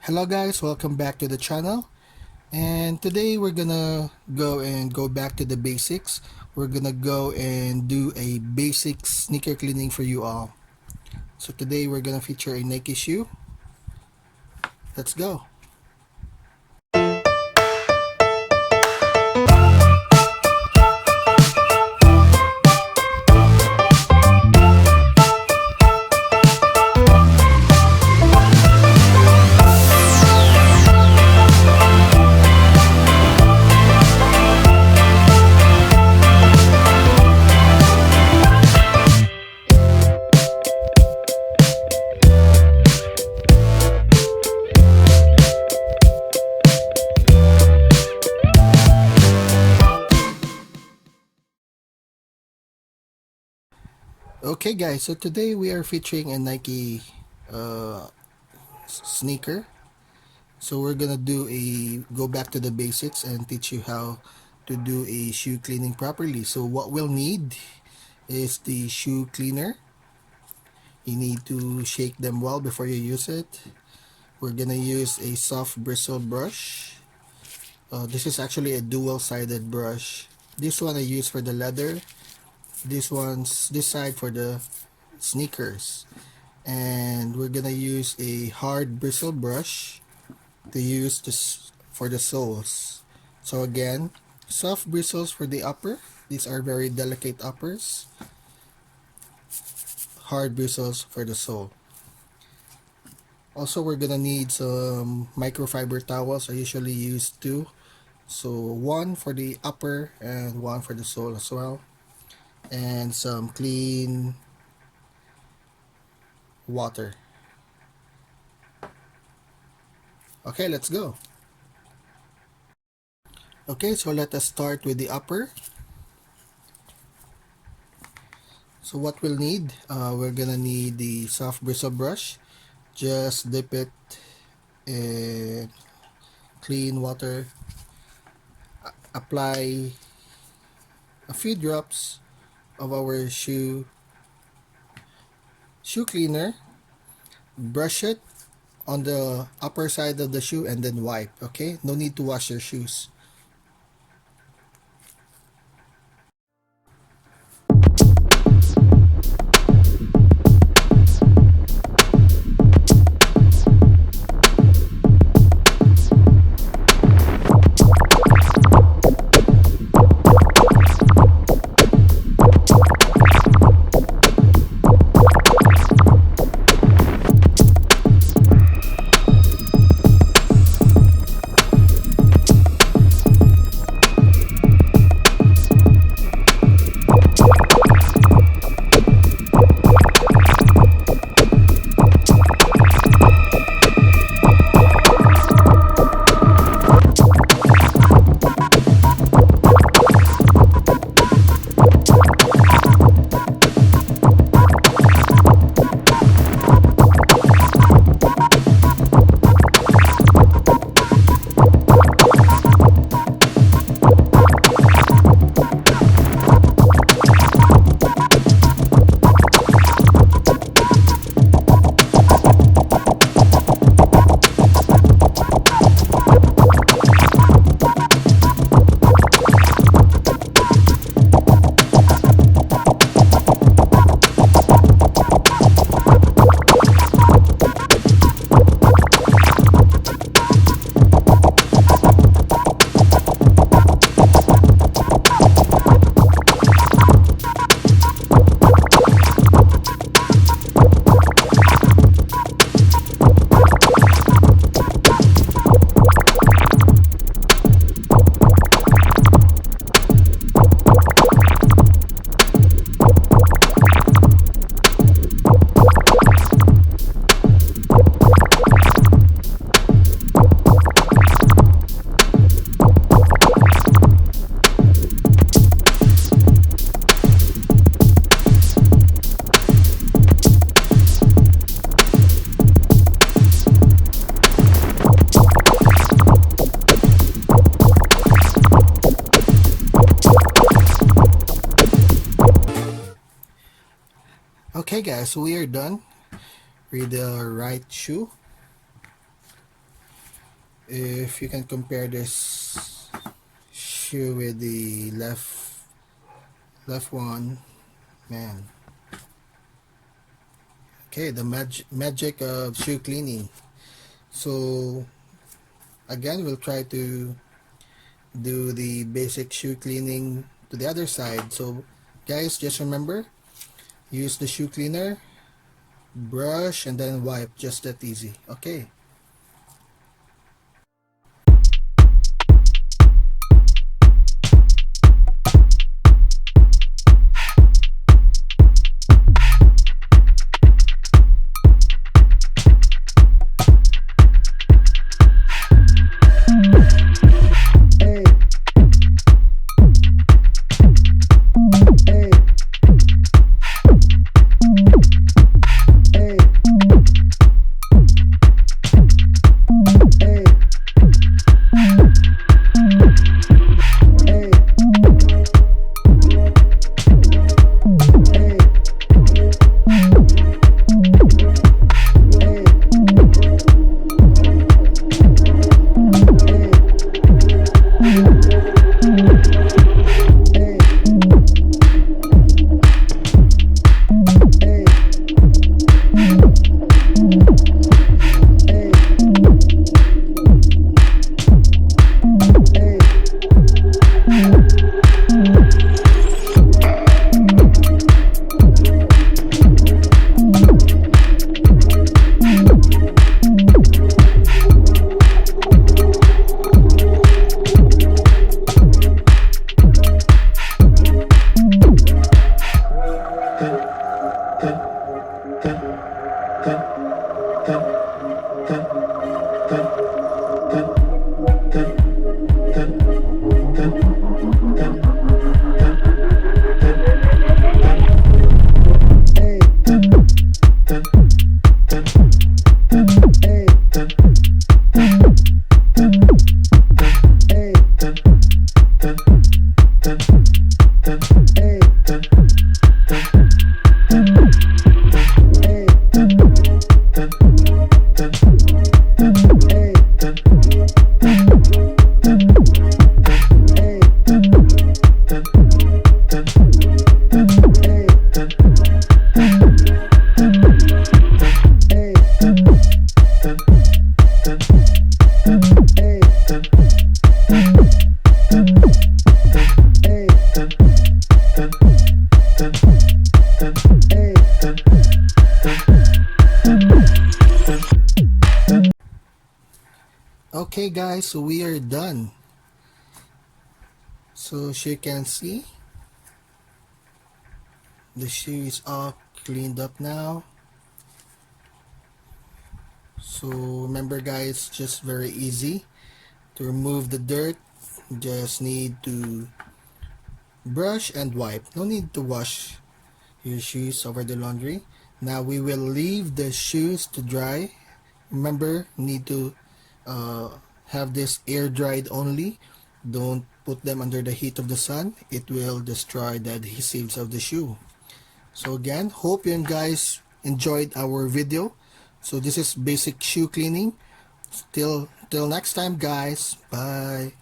Hello guys, welcome back to the channel. And today we're gonna go back to the basics. We're gonna go and do a basic sneaker cleaning for you all. So today we're gonna feature a Nike shoe. Let's go. Okay guys, so today we are featuring a Nike sneaker. So we're gonna go back to the basics and teach you how to do a shoe cleaning properly. So what we'll need is the shoe cleaner. You need to shake them well before you use it. We're gonna use a soft bristle brush. This is actually a dual-sided brush. This one I use for the leather. This side for the sneakers. And we're gonna use a hard bristle brush to use this for the soles. So again, soft bristles for the upper. These are very delicate uppers. Hard bristles for the sole. Also, we're gonna need some microfiber towels. I usually use two. So one for the upper and one for the sole as well. And some clean water. Okay, let's go. Okay, so let us start with the upper. So what we'll need, we're gonna need the soft bristle brush. Just dip it in clean water. Apply a few drops of our shoe cleaner. Brush it on the upper side of the shoe and then wipe. Okay, no need to wash your shoes. Okay guys, so we are done with the right shoe. If you can compare this shoe with the left one, man. Okay, the magic of shoe cleaning. So again, we'll try to do the basic shoe cleaning to the other side. So guys, just remember, use the shoe cleaner, brush, and then wipe. Just that easy. Okay. Okay guys, so we are done. So as you can see, the shoe is all cleaned up now. So remember guys, just very easy to remove the dirt. Just need to brush and wipe. No need to wash your shoes over the laundry. Now we will leave the shoes to dry. Remember, need to have this air dried only. Don't put them under the heat of the sun. It will destroy the adhesives of the shoe. So again, hope you guys enjoyed our video. So this is basic shoe cleaning. Till next time guys. Bye.